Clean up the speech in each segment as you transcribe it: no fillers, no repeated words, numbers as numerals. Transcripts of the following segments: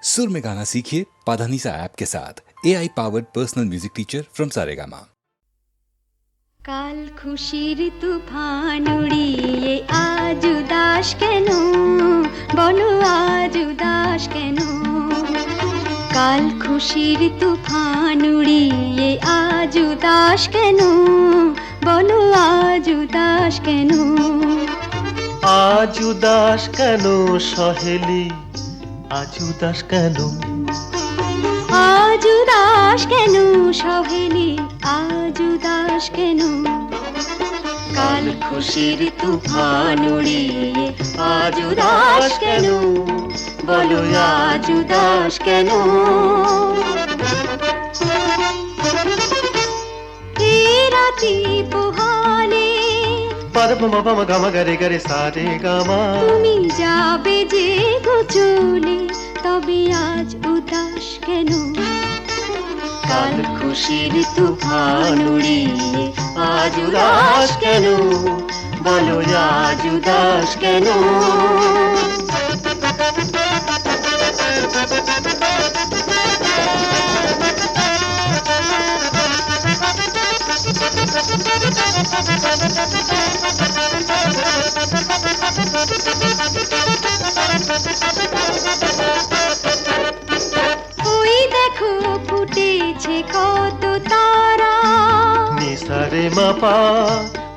सुर में गाना सीखिए पाधानीसा ऐप के साथ AI powered personal music teacher from Saregama. কাল খুশির তুফান উড়িয়ে আজ উদাস কেন, বলো আজ উদাস কেন। কাল খুশির তুফান উড়িয়ে আজ উদাস কেন, বলো আজ উদাস কেন। আজ উদাস কেন সহেলি, আজ উদাস কেন। আজ উদাস কেন সহেলি, আজ উদাস কেন। কাল খুশির তুফান উড়িয়ে আজ উদাস কেন, বলো আজ উদাস কেন। এই রাতি পোহালে পরম পম গম গরে গরে সারে গামা, তুমি যাবে যে গোচলে, তবে আজ উদাস কেন। কাল খুশির তুফান উড়িয়ে আজ উদাস কেন, বলো আজ উদাস কেন। ওই দেখো ফুটেছে কত তারা, নিসারে মাপা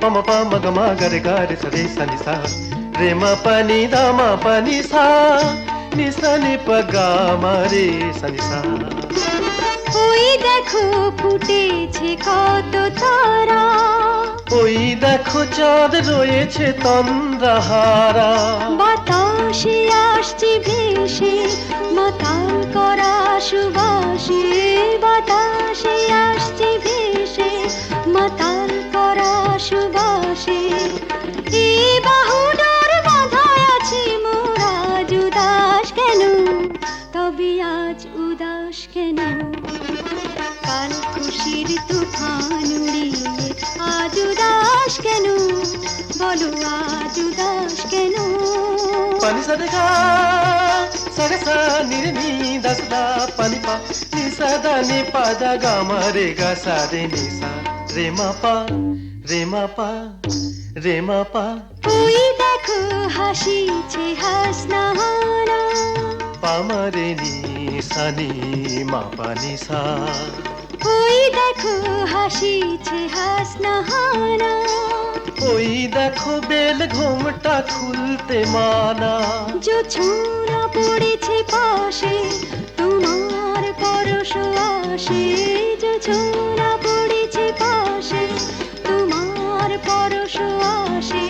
পম পম গম গরে গরে সরে সনি সা, রে মা পানি দা মা পানি সা, নিসানি পগা মারে সনি সা। ওই দেখো ফুটেছে কত তারা, ওই দেখো চাঁদ রয়েছে তন্দ্রাহারা। বাতাসে আসছে ভেসে মাতাল করা সুবাসে, বাতাসে আসছে ভেসে মাতাল করা সুবাসে। এই বাহুডোর বাঁধায় আছি মোর আজ উদাস কেন, তবে আজ উদাস কেন। কাল খুশির তুফান উড়িয়ে আজ উদাস কেন, বলো আজ উদাস কেন। পানি সারে গা সারে সা নিরে নি দাস দা পানি পা, নি সা দা নি পা দা গা মা রে গা সা রে নি সা, রে মা পা রে মা পা রে মা পা। ওই দেখো হাসিছে হাসনাহানা, পা মা রে নি সা নি মা পা নি সা। ওই দেখো হাসিছে হাসনাহানা। ওই দেখো বেল ঘোমটা খুলতে মানা, জোছনা পড়েছে পাশে তোমার পরশ আসে, জোছনা পড়েছে পাশে তোমার পরশ আসে।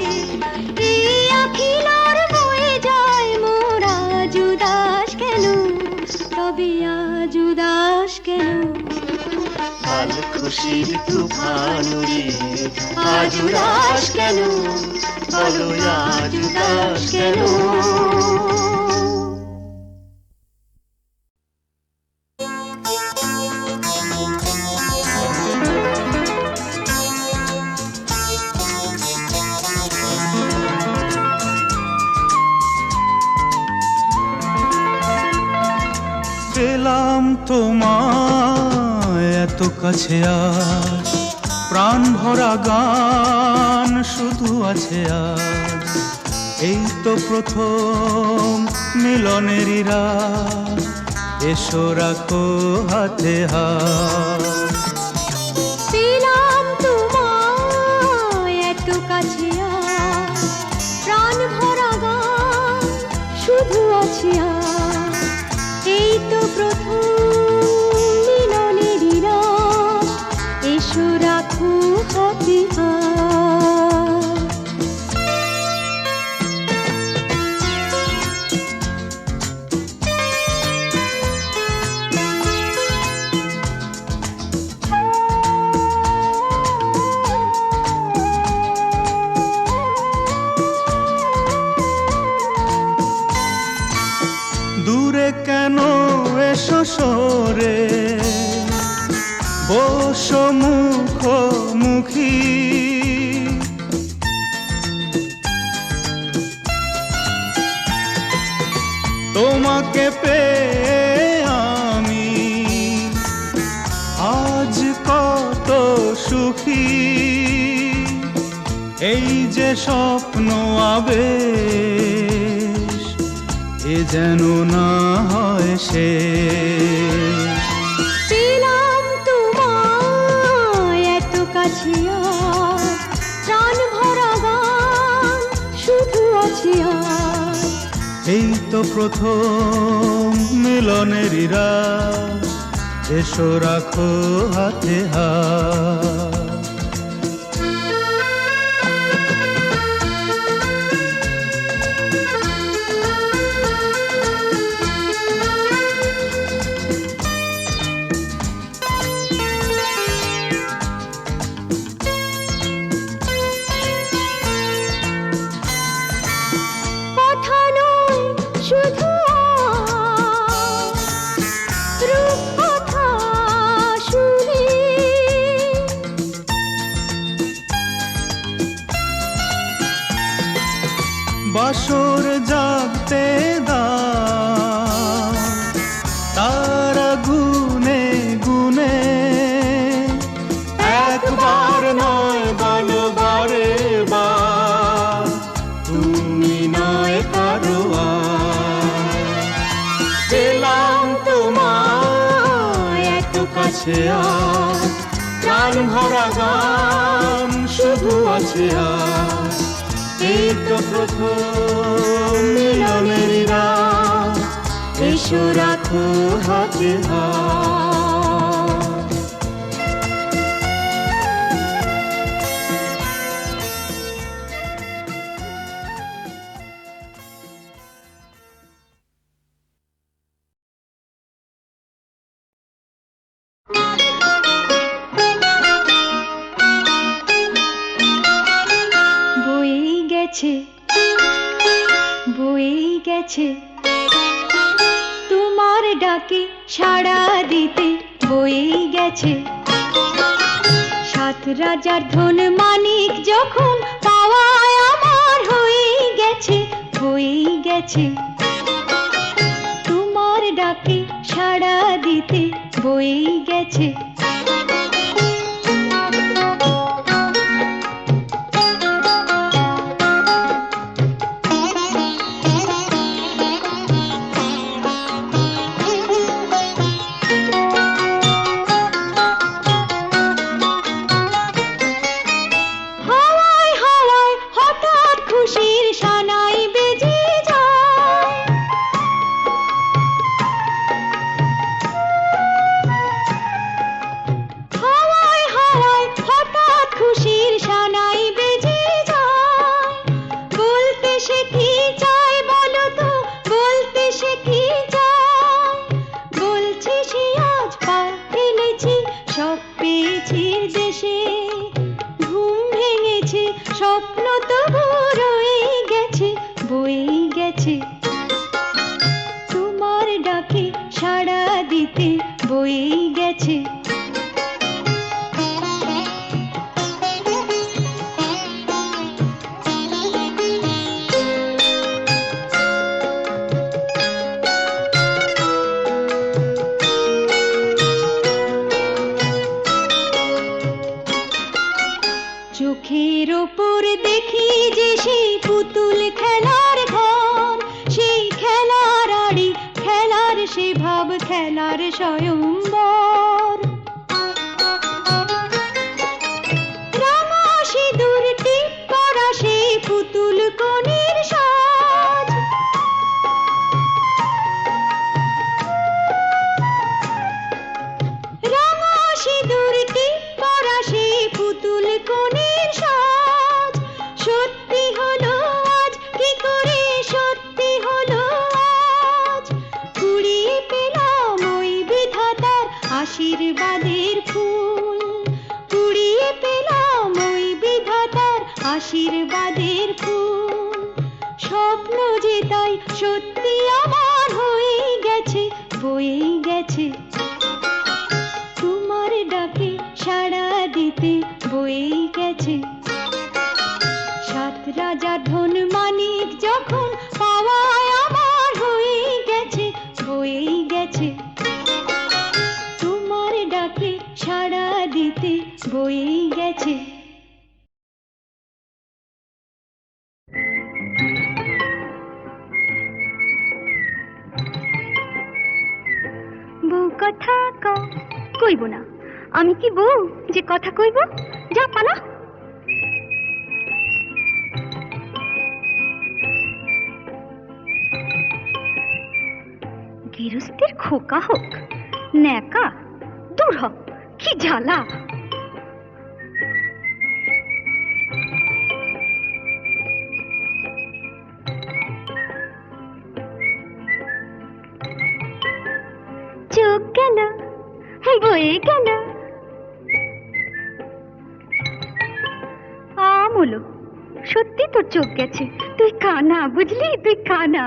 এই আখিলার বয়ে যায় মোর আজ উদাস কেন, তবে আজ উদাস কেন। কাল খুশির তুফান উড়িয়ে আজ উদাস কেন, বলো আজ উদাস কেন। পেলাম তোমায় এত কাছে, আজ প্রাণ ভরা গান শুধু আছে আজ। এই তো প্রথম মিলনেরই রাত, এসো রাখো হাতে হাত। পেলাম তোমায় এত কাছে, আজ প্রাণ ভরা গান শুধু আছে আজ। এই তো প্রথম মিলনেরই রাত, এসো রাখো হাতে হাত। দূরে কেন এসো সরে, বসো মুখোমুখি। তোমাকে পেয়ে স্বপ্ন আবেশ, এ যেন না হয় শেষ। পেলাম তোমায় এত কাছে আজ, প্রাণ ভরা গান শুধু আছে আজ। এই তো প্রথম মিলনেরই রাত, এসো রাখো হাতে হাত। কথা নয় শুধু আজ, রূপকথা শুনে বাসর জাগতে দাও, তারা গুনে গুনে, একবার নয় বলো বারে বার, তুমি নয় কারো আর। পেলাম তোমায় এত কাছে আজ, প্রাণ ভরা গান শুধু আছে আজ। এই তো প্রথম মিলনের রাত, এসো রাখো হাতে হাত। বয়ে গেছে বয়ে গেছে তোমার ডাকে সাড়া দিতে, বয়ে গেছে। সাত রাজার ধন মানিক যখন পাওয়ায় আমার হয়ে গেছে, হয়ে গেছে। তোমার ডাকে সাড়া দিতে, বয়ে গেছে। হাওয়ায় হাওয়ায় হঠাৎ খুশির সানাই বেজে যায়, হাওয়ায় হাওয়ায় হঠাৎ খুশির সানাই বেজে যায়। বলতে সে কি চায় বলো তো, বলতে সে কি চায়। বলছে সে আজ পা ফেলেছি সব পেয়েছি দেশে, ঘুম ভেঙেছে স্বপ্ন তবু রয়ে গেছে, বয়ে গেছে। তোমার ডাকে সাড়া দিতে, বয়ে গেছে। চোখের ওপর দেখি যে সেই পুতুল খেলার ঘর, সেই খেলার আড়ি খেলার সে ভাব খেলার স্বয়ম্বর। রাঙা সিঁদুর টিপ করা সেই পুতুল কনের সাজ, রাঙা সিঁদুর টিপ করা সেই পুতুল কনের সাজ। সত্যি হলো আজ কি করে, সত্যি হলো আজ। কুড়িয়ে পেলাম ওই বিধাতার আশীর্বাদের ফুল, কুড়িয়ে পেলাম ওই বিধাতার আশীর্বাদের ফুল। স্বপ্ন যে তাই সত্যি আমার হয়ে গেছে, বয়ে গেছে। তোমার ডাকে সাড়া দিতে, বয়ে গেছে। সাত রাজার ধন মানিক যখন পাওয়ায় আমার হয়ে গেছে, বয়ে গেছে। তোমার ডাকে সাড়া দিতে, বয়ে গেছে। কথা কইব না। আমি কি বউ যে কথা কইব? যা পালা। গৃহস্থের খোকা হোক ন্যাকা, দূর হ, কি জ্বালা। চোখ গেল বয়ে গেল আমলো, সত্যি তোর চোখ গেছে, তুই কানা, বুঝলি? তুই কানা।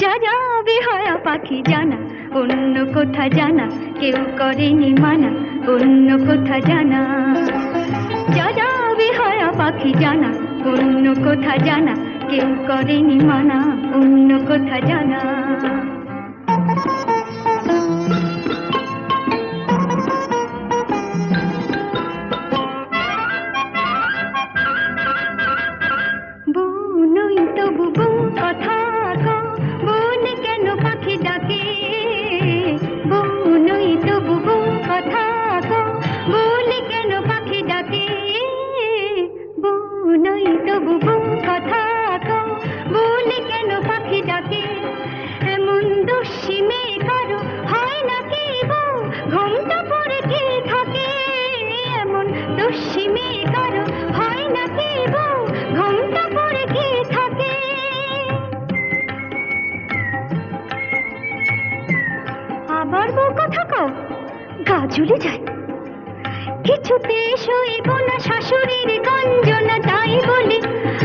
যা যা বেহায়া পাখি জানা, অন্য কোথা জানা কেউ করেনি মানা, অন্য কোথা জানা। যা যা বেহায়া পাখি জানা, অন্য কোথা জানা কেউ করেনি মানা, অন্য কোথা জানা। গাজুলি যায় কিছুতে সইব না শাশুড়ির গঞ্জনা, তাই বলি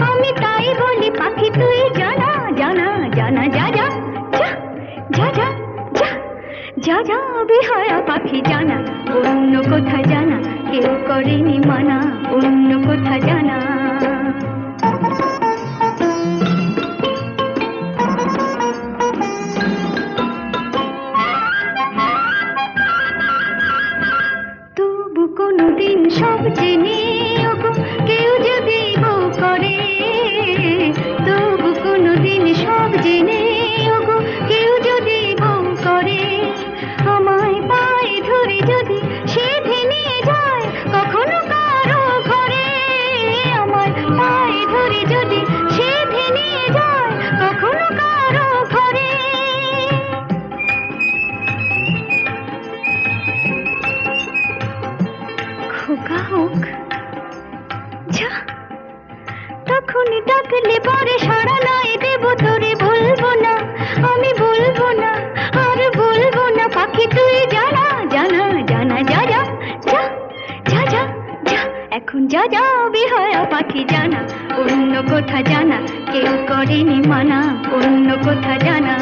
আমি, তাই বলি পাখি তুই জানা জানা জানা। যা যা যা যা যা যা যা যা বেহায়া পাখি জানা, অন্য কোথা জানা কেউ করেনি মানা, অন্য কোথা জানা। সব জেনে কেউ যদি বউ করে, তবু কোনোদিন সব জেনে কেউ যদি বউ করে, আমায় পায়ে ধরে যদি সে ভেঙে যায় কখনো কারো ঘরে, আমায় পায়ে ধরে যদি সে ভেঙে যায় কখনো কারো ঘরে। খোকা হোক যা, তখন ডাকলে পরে সাড়া নাই দেব তোরে, বলবো না আমি, বলবো না আর বলবো না পাখি তুই জানা জানা জানা। যা যা যা যা যা যা এখন যা যা বেহায়া পাখি জানা, অন্য কোথা জানা কেউ করেনি মানা, অন্য কোথা জানা।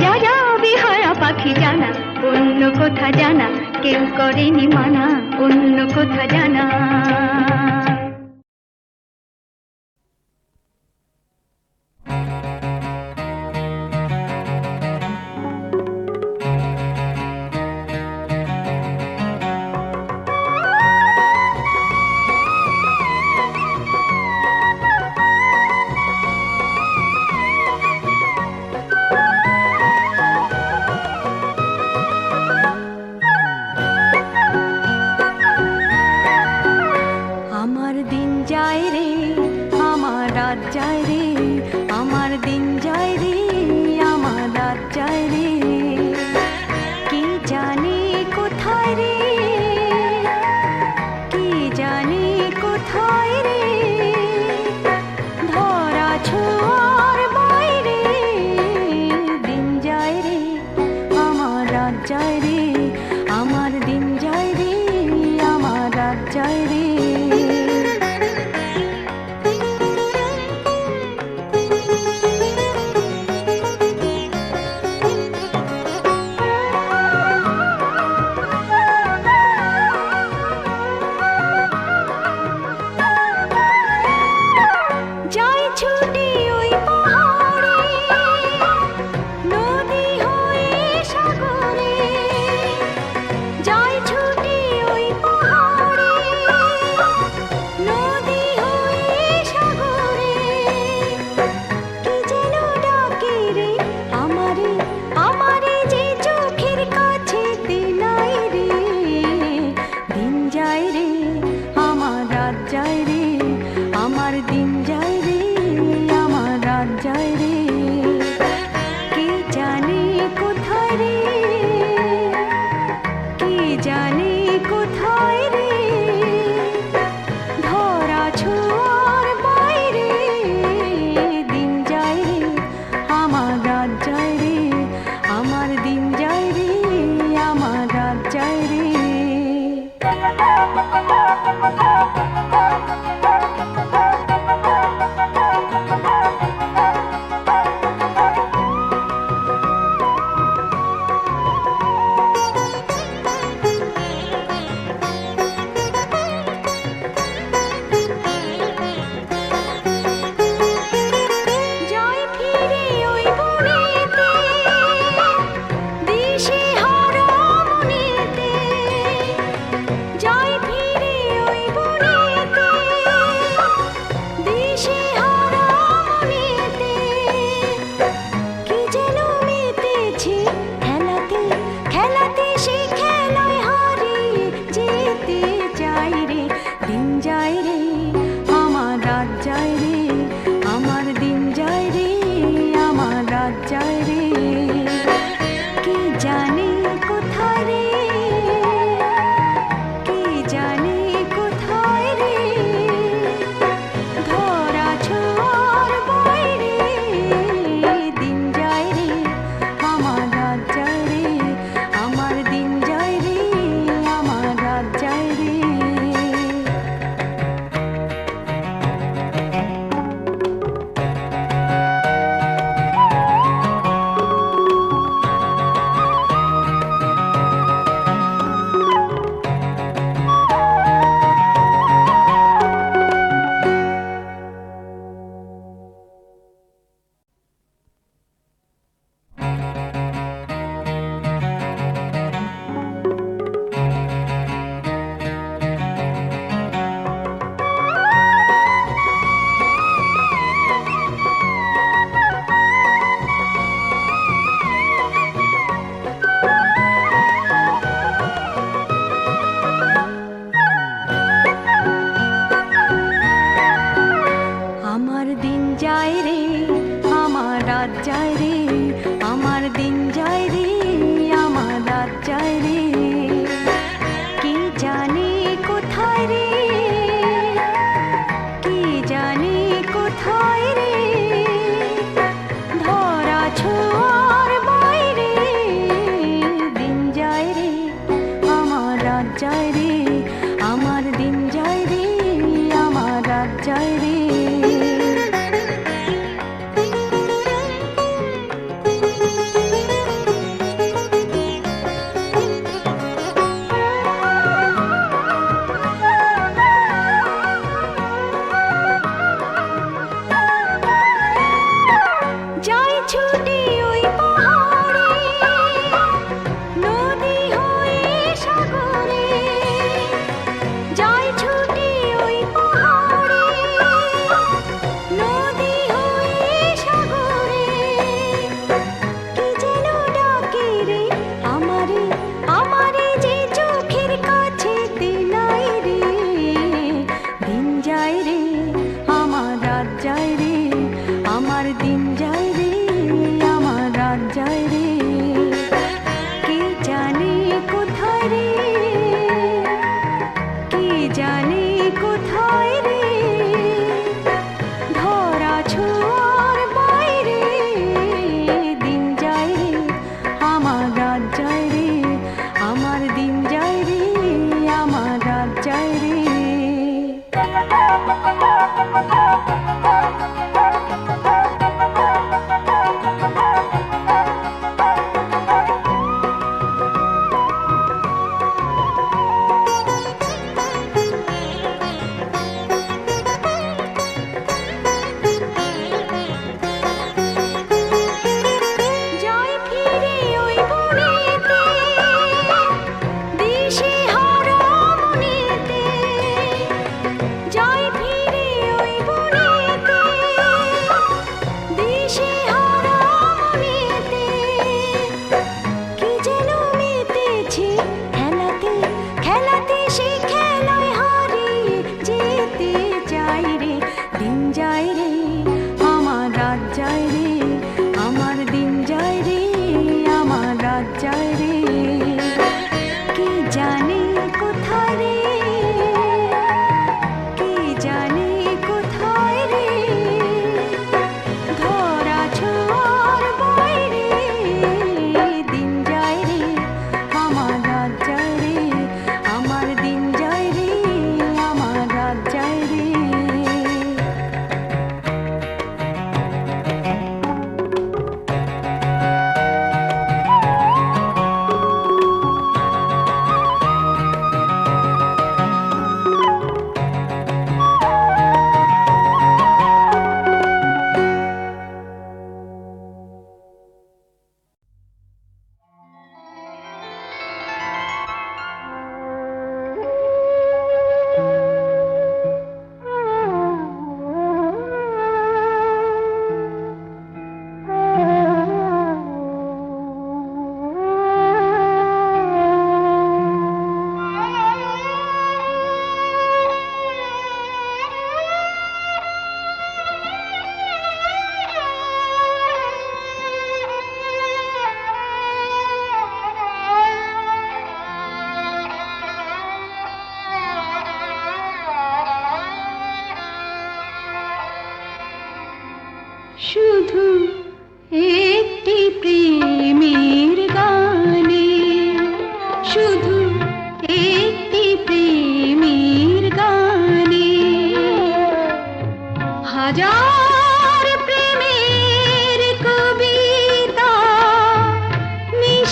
যা যা বেহায়া পাখি জানা, অন্য কোথা জানা কেউ করেনি মানা, অন্য কোথা জানা। জানে কোথায় রে, কে জানে কোথায় রে, ধরা ছোঁয়ার বাইরে দিন যায় রে, আমার রাত যায় রে, আমার দিন যায় রে, আমার রাত যায় রে। আমার দিন যায় রে, আমার রাত যায় রে, আমার দিন যায় রে, আমার রাত যায় রে, কি জানে কোথায় রে, কি জানে কোথায় রে, ধরা ছোঁয়ার বাইরে দিন যায় রে, আমার রাত যায় রে, আমার দিন যায় রে, আমার রাত যায় রে। যাই ছুটে ওই পাহাড়ে, নদী হয়ে সাগরে, যাই ছুটে ওই পাহাড়ে, নদী হয়ে সাগরে, কি যেন ডাকে রে আমারে, আমারে যে চোখের কাছেতে নাই রে, দিন যায় রে, আমার রাত যায় রে, আমার দিন যায় রে, আমার রাত যায় রে, কে জানে কোথায় রে, কে জানে কোথায় রে, ধরা ছোঁয়ার বাইরে দিন যায় রে, আমার রাত যায় রে, আমার দিন যায় রে, আমার রাত যায় রে। যাই ফিরে ওই বনেতে, দিশে হারা মনেতে, যাই ফিরে ওই বনেতে, দিশে হারা মনেতে, কি যেন মেতেছি খেলাতে, খেলাতে সে খেলায় হারিয়ে যেতে চাই রে, দিন যায় রে, আমার রাত যায় রে, আমার দিন যায় রে, আমার রাত যায় রে, কি জানে কোথায় রে, কি জানে কোথায় রে, ধরা ছোঁয়ার বাইরে দিন যায় রে, আমার রাত যায় রে, আমার দিন যায় রে, আমার রাত যায় রে।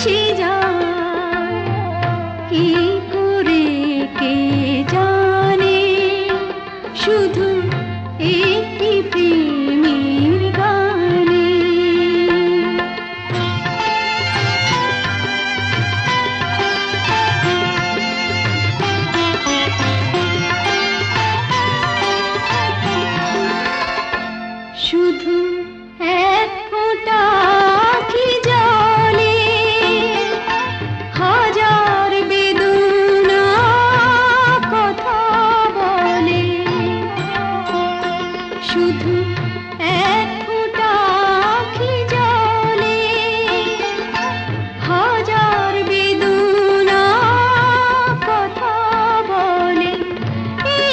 মিশে যায় কি করে কে জানে, শুধু একটি প্রেমের গানে। শুধু এক ফোঁটা আখি জলে হাজার বেদনা কথা বলে, শুধু এক ফোঁটা আখি জলে হাজার বেদনা কথা বলে।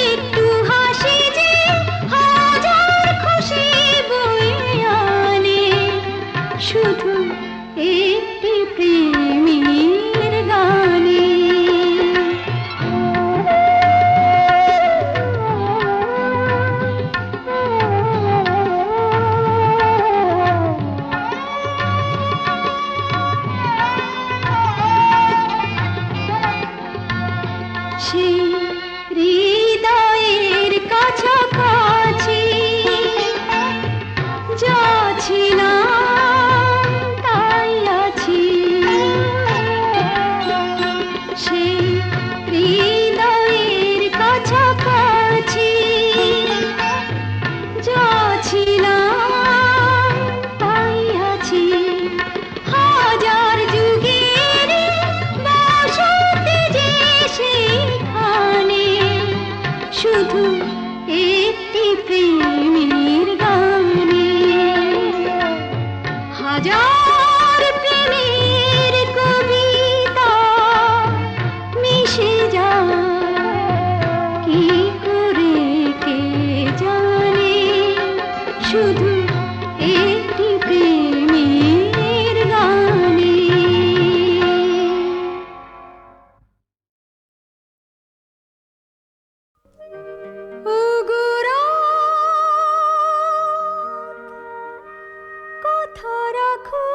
একটু হাসি যে হাজার খুশি বয়ে আনে, শুধু একটি প্রেমের গানে। সেই হৃদয়ের কাছাকাছি যা ছিলাম তাই আছি, সেই হৃদয়ের কাছাকাছি যা ছিলাম তাই আছি। হাজার যুগের বসতি যে সেখানে, শুধু একটি প্রেমের গানে। হাজার প্রেমের কবিতা মিশে যায় কি করে কে জানে, শুধু একটি প্রেমের গানে। কথা রাখো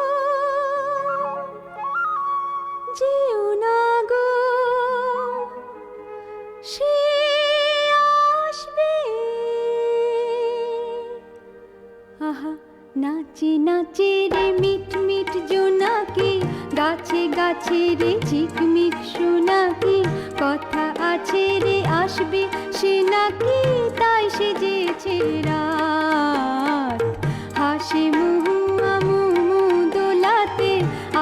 যেও না গো, সে আসবে। আহা নাচে নাচে রে মিট মিট জোনাকি, গাছে গাছে রে ঝিকমিক সোনাকি, কথা আছে রে আসবে সে নাকি, তাই সেজেছে রাত। হাসে মুহুয়া মুমু দোলাতে,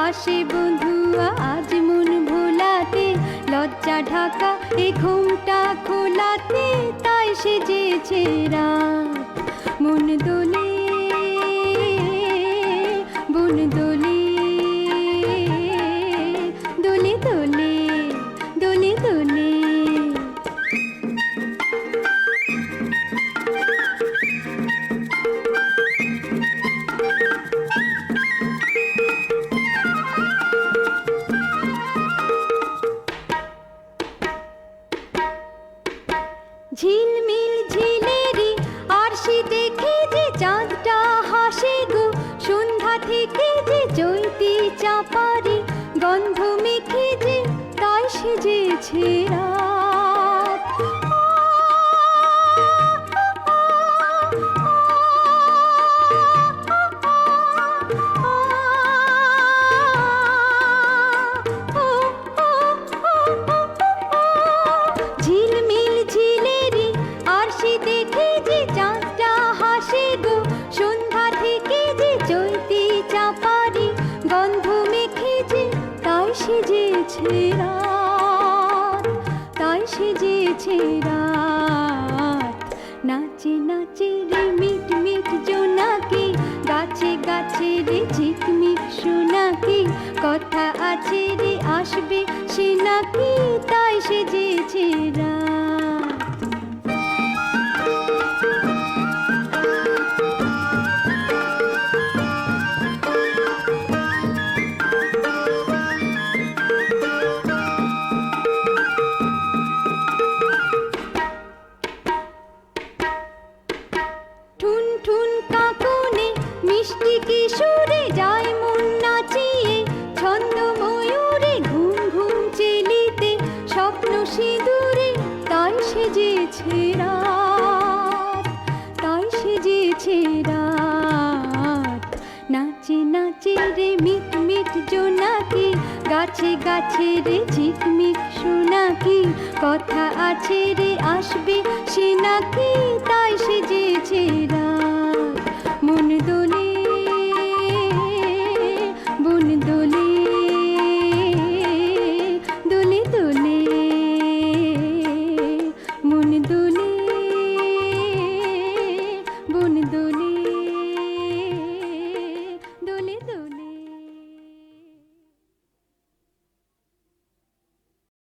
আসে বন্ধুয়া আজ মন ভোলাতে, লজ্জা ঢাকা এ ঘুমটা খোলাতে, তাই সেজেছে রাত। মন দোলে বন দোলে, দোলে দোলে দোলে দোলে। ঝিলমিল ঝিলেরি আরশি দেখে যে চাঁদটা হাসে গো, সন্ধ্যা থেকে যে চৈতি চাপারি গন্ধ মেখে যে তাই সেজেছে রাত। ঝিলমিল ঝিলেরি আরশি দেখে যে চাঁদটা হাসে গো, সন্ধ্যা থেকে যে চৈতি চাপারি গন্ধ মেখে যে তাই সেজেছে রাত, তাই সেজেছে রাত। নাচে নাচে রে মিট মিট জোনাকি, গাছে গাছে রে ঝিকমিক সোনাকি, কথা আছে রে আসবে সে নাকি, তাই সেজেছে রাত। ঠুন ঠুন কাঁপুনে মিষ্টি কিশোরে যায় মন নাচিয়ে, ছন্দ গাছে গাছে রে ঝিকমিক শোনাকি, কথা আছে রে আসবে সে নাকি, তাই সেজেছে